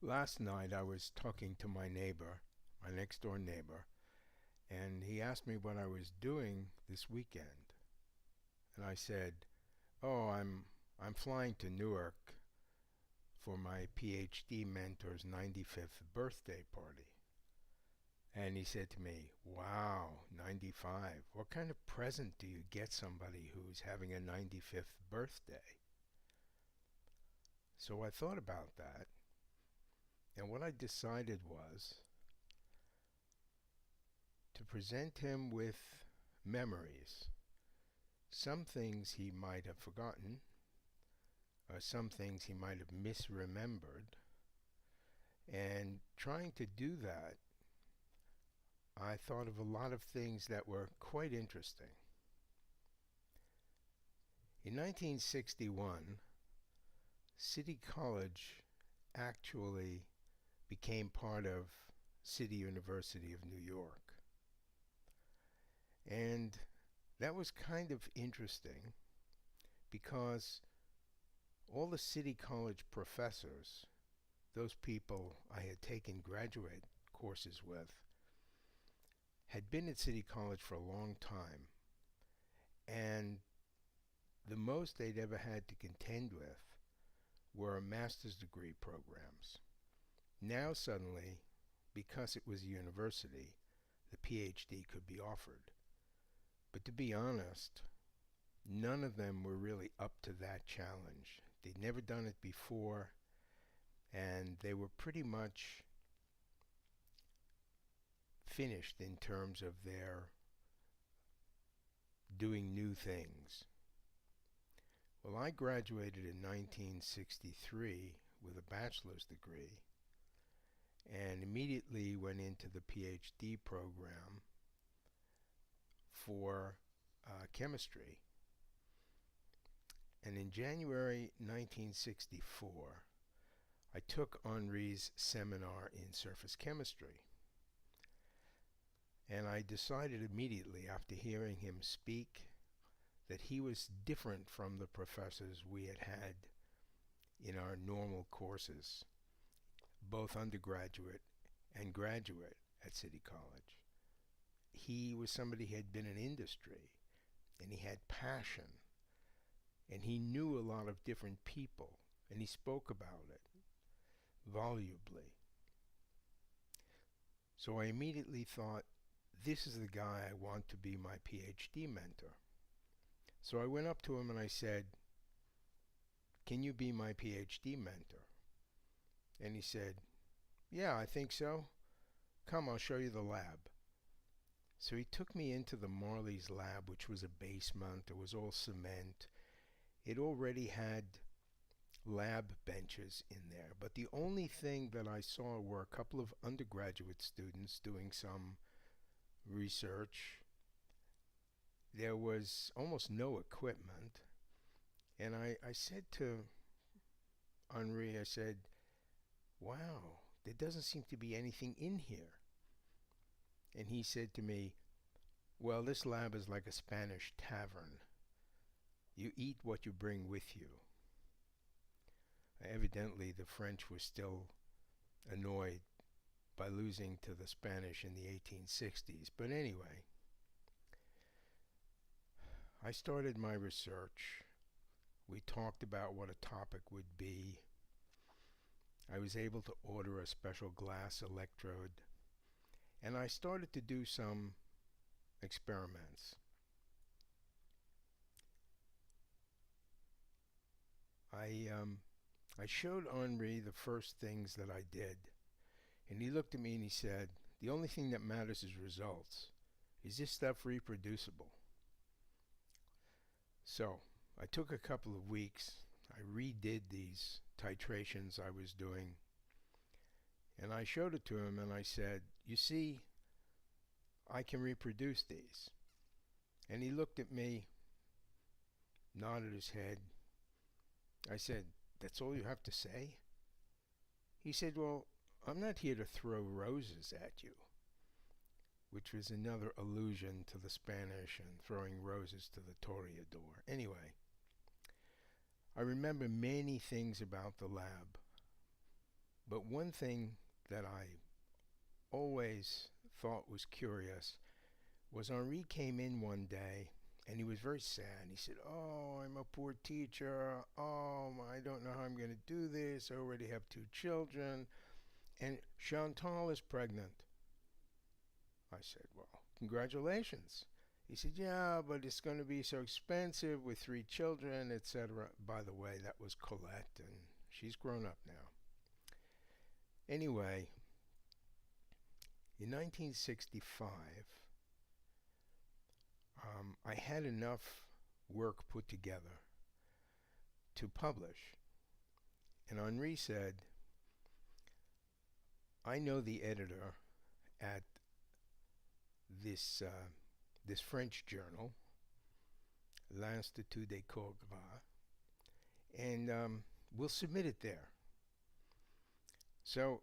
Last night I was talking to my neighbor, my next door neighbor, and he asked me what I was doing this weekend. And I said, "Oh, I'm flying to Newark for my PhD mentor's 95th birthday party." And he said to me, "Wow, 95. What kind of present do you get somebody who's having a 95th birthday?" So I thought about that, and what I decided was to present him with memories. Some things he might have forgotten, or some things he might have misremembered. And trying to do that, I thought of a lot of things that were quite interesting. In 1961, City College actually became part of City University of New York. And that was kind of interesting because all the City College professors, those people I had taken graduate courses with, had been at City College for a long time, and the most they'd ever had to contend with were master's degree programs. Now suddenly, because it was a university, the PhD could be offered. But to be honest, none of them were really up to that challenge. They'd never done it before, and they were pretty much finished in terms of their doing new things. Well, I graduated in 1963 with a bachelor's degree and immediately went into the PhD program for chemistry. And in January 1964, I took Henri's seminar in surface chemistry. And I decided immediately after hearing him speak that he was different from the professors we had had in our normal courses, both undergraduate and graduate at City College. He was somebody who had been in industry, and he had passion, and he knew a lot of different people, and he spoke about it volubly. So I immediately thought, this is the guy I want to be my PhD mentor. So I went up to him and I said, "Can you be my PhD mentor?" And he said, "Yeah, I think so. Come, I'll show you the lab." So he took me into the Marley's lab, which was a basement. It was all cement. It already had lab benches in there, but the only thing that I saw were a couple of undergraduate students doing some research. There was almost no equipment, and I said to Henri, I said, "Wow, there doesn't seem to be anything in here." And he said to me, "Well, this lab is like a Spanish tavern. You eat what you bring with you." Evidently, the French were still annoyed by losing to the Spanish in the 1860s. But anyway, I started my research. We talked about what a topic would be. I was able to order a special glass electrode, and I started to do some experiments. I showed Henri the first things that I did, and he looked at me and he said, "The only thing that matters is results. Is this stuff reproducible?" So I took a couple of weeks. I redid these titrations I was doing, and I showed it to him and I said, "You see, I can reproduce these." And he looked at me, nodded his head. I said, "That's all you have to say?" He said, "Well, I'm not here to throw roses at you," which was another allusion to the Spanish and throwing roses to the toreador. Anyway, I remember many things about the lab, But one thing that I always thought was curious was Henri came in one day and he was very sad. He said, "Oh, I'm a poor teacher. Oh, I don't know how I'm going to do this. I already have 2 children. And Chantal is pregnant." I said, "Well, congratulations." He said, "Yeah, but it's going to be so expensive with 3 children, etc." By the way, that was Colette, and she's grown up now. Anyway, in 1965, I had enough work put together to publish. And Henri said, "I know the editor at this French journal, L'Institut des Corps Gras, and we'll submit it there." So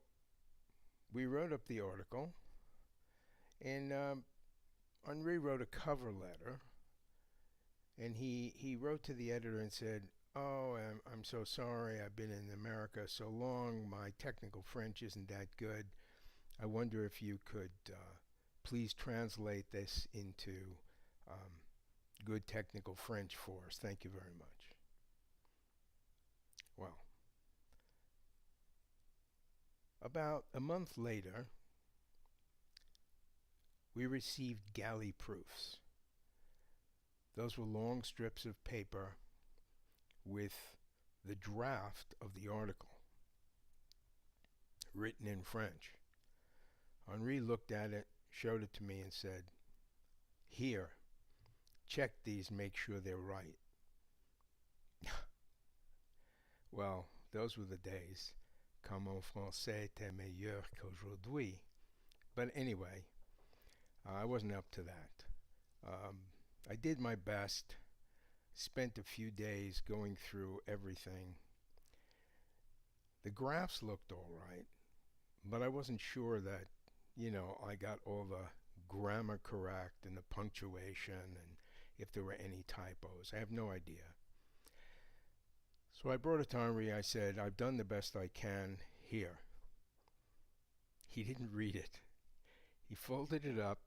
we wrote up the article, and Henri wrote a cover letter, and he wrote to the editor and said, "Oh, I'm so sorry. I've been in America so long. My technical French isn't that good. I wonder if you could please translate this into good technical French for us. Thank you very much." Well, about a month later, we received galley proofs. Those were long strips of paper with the draft of the article written in French. Henri looked at it, showed it to me, and said, "Here, check these, make sure they're right." Well, those were the days. Comme mon français était meilleur qu'aujourd'hui. But anyway, I wasn't up to that. I did my best, spent a few days going through everything. The graphs looked all right, but I wasn't sure that, I got all the grammar correct and the punctuation and if there were any typos. I have no idea. So I brought it to Henri. I said, "I've done the best I can here." He didn't read it. He folded it up,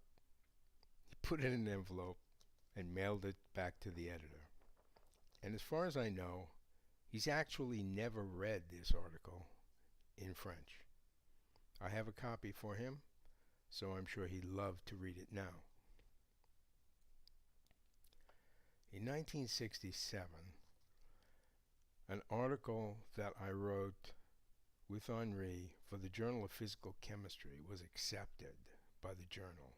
he put it in an envelope, and mailed it back to the editor. And as far as I know, he's actually never read this article in French. I have a copy for him, so I'm sure he'd love to read it now. In 1967, an article that I wrote with Henri for the Journal of Physical Chemistry was accepted by the journal.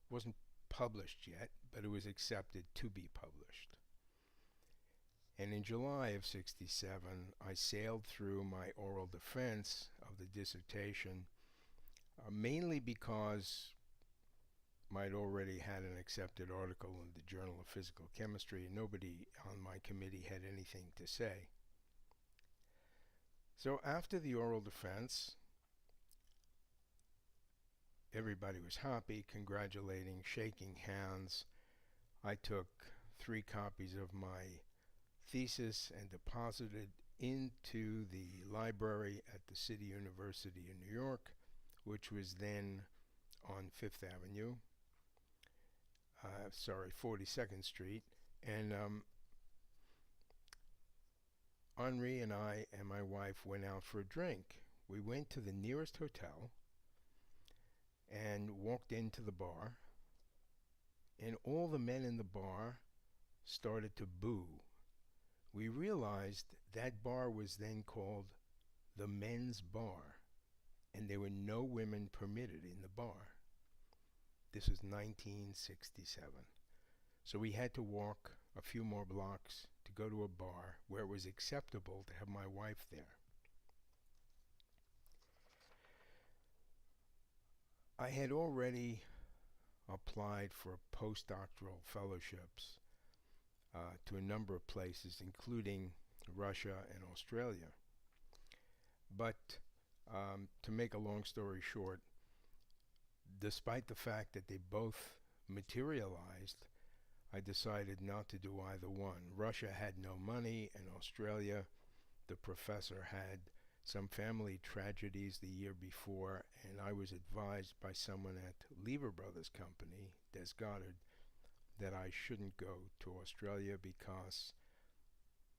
It wasn't published yet, but it was accepted to be published. And in July of '67, I sailed through my oral defense of the dissertation, mainly because I'd already had an accepted article in the Journal of Physical Chemistry, and nobody on my committee had anything to say. So after the oral defense, everybody was happy, congratulating, shaking hands. I took 3 copies of my thesis and deposited into the library at the City University in New York, which was then on 5th Avenue, 42nd Street. And Henri and I and my wife went out for a drink. We went to the nearest hotel and walked into the bar, and all the men in the bar started to boo. We realized that bar was then called the men's bar, and there were no women permitted in the bar. This was 1967. So we had to walk a few more blocks to go to a bar where it was acceptable to have my wife there. I had already applied for postdoctoral fellowships to a number of places, including Russia and Australia. But to make a long story short, despite the fact that they both materialized, I decided not to do either one. Russia had no money, and Australia, the professor had some family tragedies the year before, and I was advised by someone at Lever Brothers Company, Des Goddard, that I shouldn't go to Australia because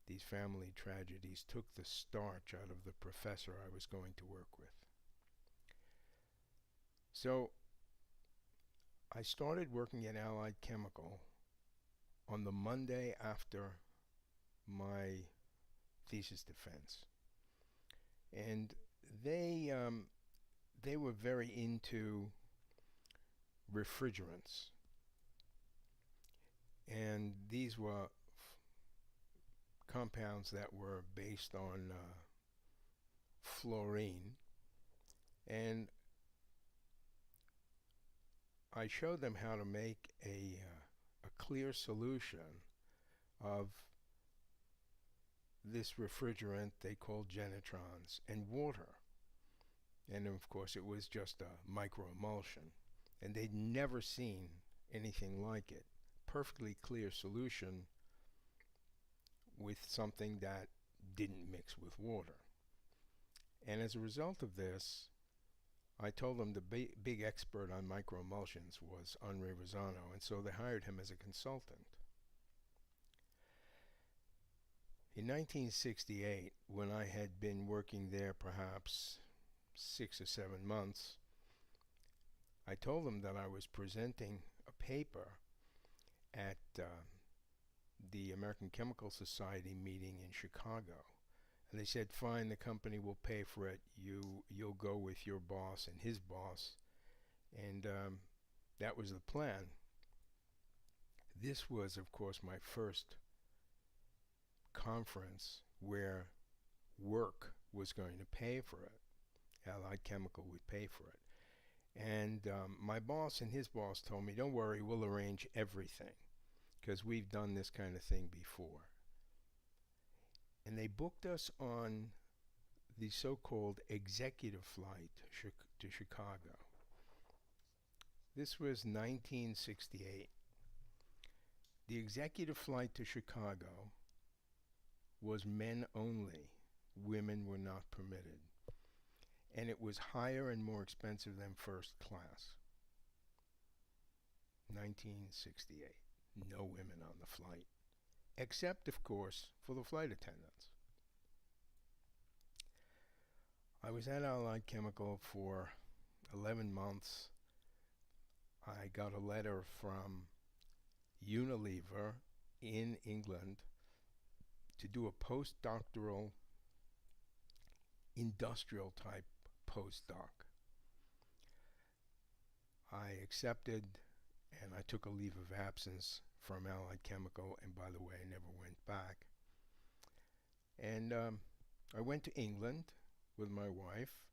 these family tragedies took the starch out of the professor I was going to work with. So I started working at Allied Chemical on the Monday after my thesis defense. And they were very into refrigerants. And these were compounds that were based on fluorine. And I showed them how to make a clear solution of this refrigerant they called genitrons and water. And of course it was just a microemulsion. And they'd never seen anything like it. Perfectly clear solution with something that didn't mix with water. And as a result of this, I told them the big expert on microemulsions was Henri, and so they hired him as a consultant. In 1968, when I had been working there perhaps 6 or 7 months, I told them that I was presenting a paper at the American Chemical Society meeting in Chicago. And they said, fine, the company will pay for it. You'll go with your boss and his boss. And that was the plan. This was, of course, my first conference where work was going to pay for it. Allied Chemical would pay for it. And my boss and his boss told me, don't worry, we'll arrange everything, because we've done this kind of thing before. And they booked us on the so-called executive flight to Chicago. This was 1968. The executive flight to Chicago was men only. Women were not permitted. And it was higher and more expensive than first class. 1968. No women on the flight. Except, of course, for the flight attendants. I was at Allied Chemical for 11 months. I got a letter from Unilever in England to do a postdoctoral industrial type postdoc. I accepted, and I took a leave of absence from Allied Chemical, and by the way, I never went back. And I went to England with my wife,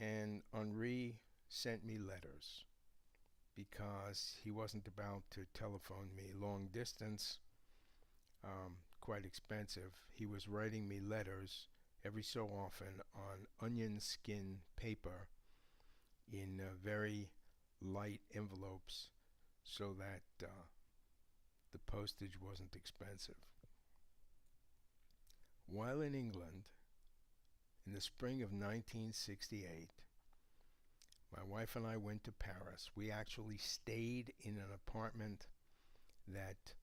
and Henri sent me letters because he wasn't about to telephone me long distance, quite expensive. He was writing me letters every so often on onion skin paper in very light envelopes so that the postage wasn't expensive. While in England, in the spring of 1968, my wife and I went to Paris. We actually stayed in an apartment that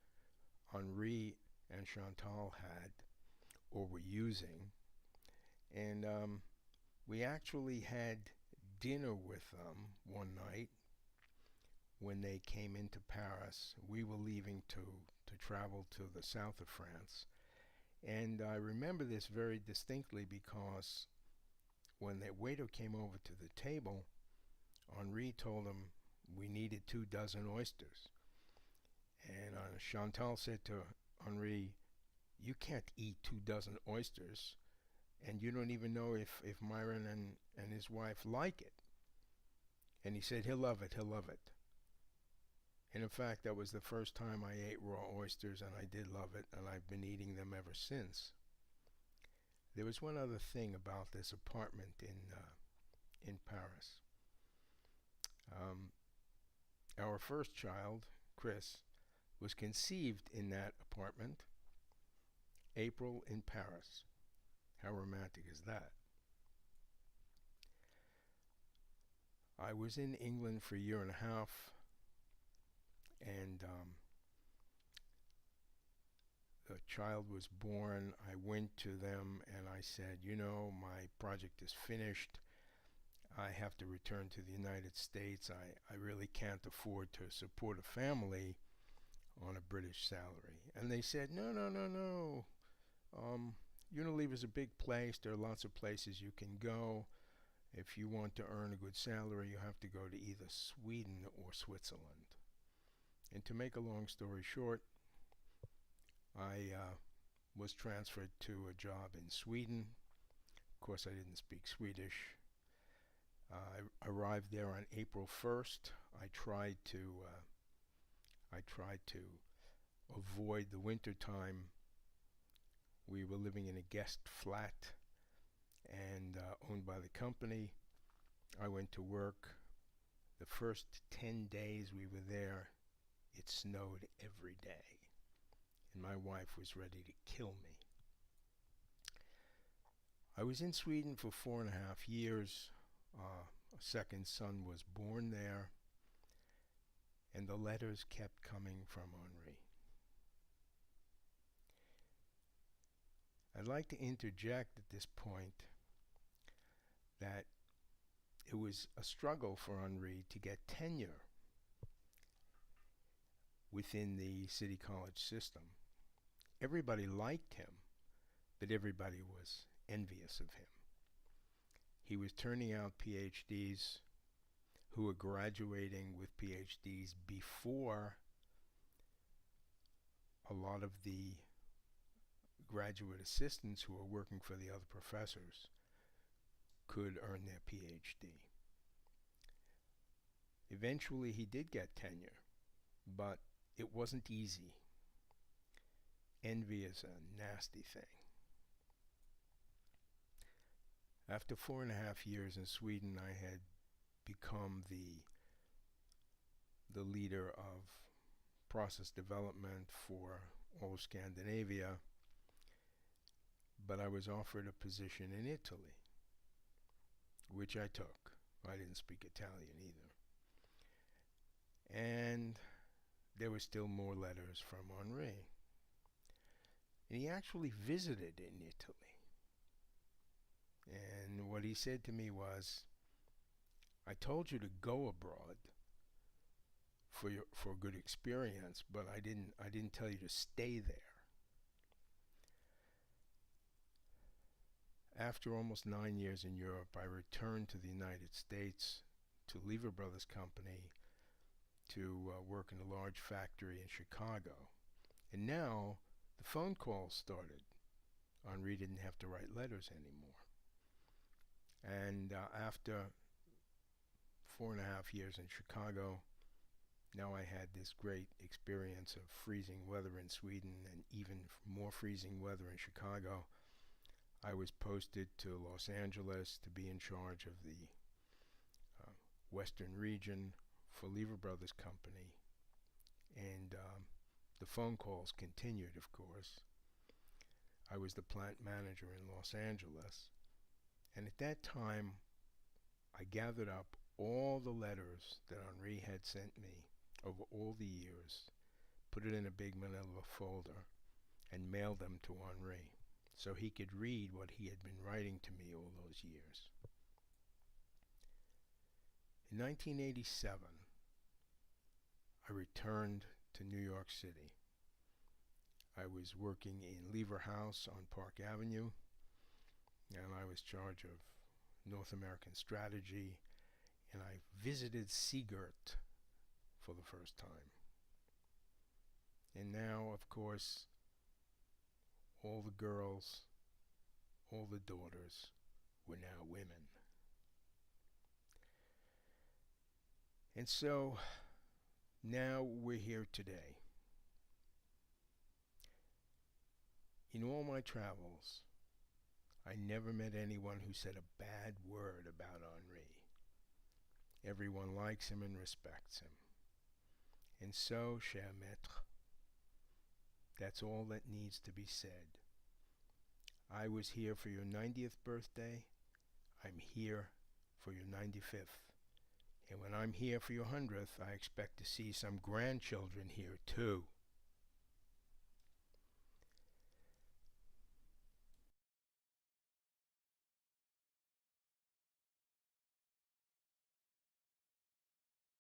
Henri and Chantal had or were using. And we actually had dinner with them one night when they came into Paris. We were leaving to travel to the south of France. And I remember this very distinctly because when the waiter came over to the table, Henri told him we needed 24 oysters. And Chantal said to Henri, you can't eat 24 oysters, and you don't even know if Myron and his wife like it. And he said, he'll love it, he'll love it. And in fact, that was the first time I ate raw oysters, and I did love it, and I've been eating them ever since. There was one other thing about this apartment in Paris. Our first child, Chris, was conceived in that apartment, April in Paris. How romantic is that? I was in England for a year and a half, and the child was born. I went to them and I said, you know, my project is finished. I have to return to the United States. I really can't afford to support a family on a British salary. And they said, no, no, no, no. Unilever's a big place. There are lots of places you can go. If you want to earn a good salary, you have to go to either Sweden or Switzerland. And to make a long story short, I was transferred to a job in Sweden. Of course, I didn't speak Swedish. I arrived there on April 1st. I tried to avoid the winter time. We were living in a guest flat and owned by the company. I went to work. The first 10 days we were there, it snowed every day, and my wife was ready to kill me. I was in Sweden for 4.5 years. A second son was born there, and the letters kept coming from Henri. I'd like to interject at this point that it was a struggle for Henri to get tenure within the City College system. Everybody liked him, but everybody was envious of him. He was turning out PhDs who were graduating with PhDs before a lot of the graduate assistants who were working for the other professors could earn their PhD. Eventually he did get tenure, but it wasn't easy. Envy is a nasty thing. After 4.5 years in Sweden, I had become the leader of process development for all of Scandinavia, but I was offered a position in Italy, which I took. I didn't speak Italian either. And there were still more letters from Henri. And he actually visited in Italy. And what he said to me was, I told you to go abroad for a good experience, but I didn't tell you to stay there. After almost 9 years in Europe, I returned to the United States to Lever Brothers Company to work in a large factory in Chicago. And now the phone calls started. Henri didn't have to write letters anymore. And after 4.5 years in Chicago, now I had this great experience of freezing weather in Sweden and even more freezing weather in Chicago. I was posted to Los Angeles to be in charge of the Western region for Lever Brothers Company. And the phone calls continued, of course. I was the plant manager in Los Angeles. And at that time, I gathered up all the letters that Henri had sent me over all the years, put it in a big manila folder, and mailed them to Henri so he could read what he had been writing to me all those years. In 1987, I returned to New York City. I was working in Lever House on Park Avenue, and I was in charge of North American strategy, and I visited Seagirt for the first time. And now, of course, all the girls, all the daughters were now women. And so now we're here today. In all my travels, I never met anyone who said a bad word about Henri. Everyone likes him and respects him. And so, cher maître, that's all that needs to be said. I was here for your 90th birthday. I'm here for your 95th. And when I'm here for your 100th, I expect to see some grandchildren here too.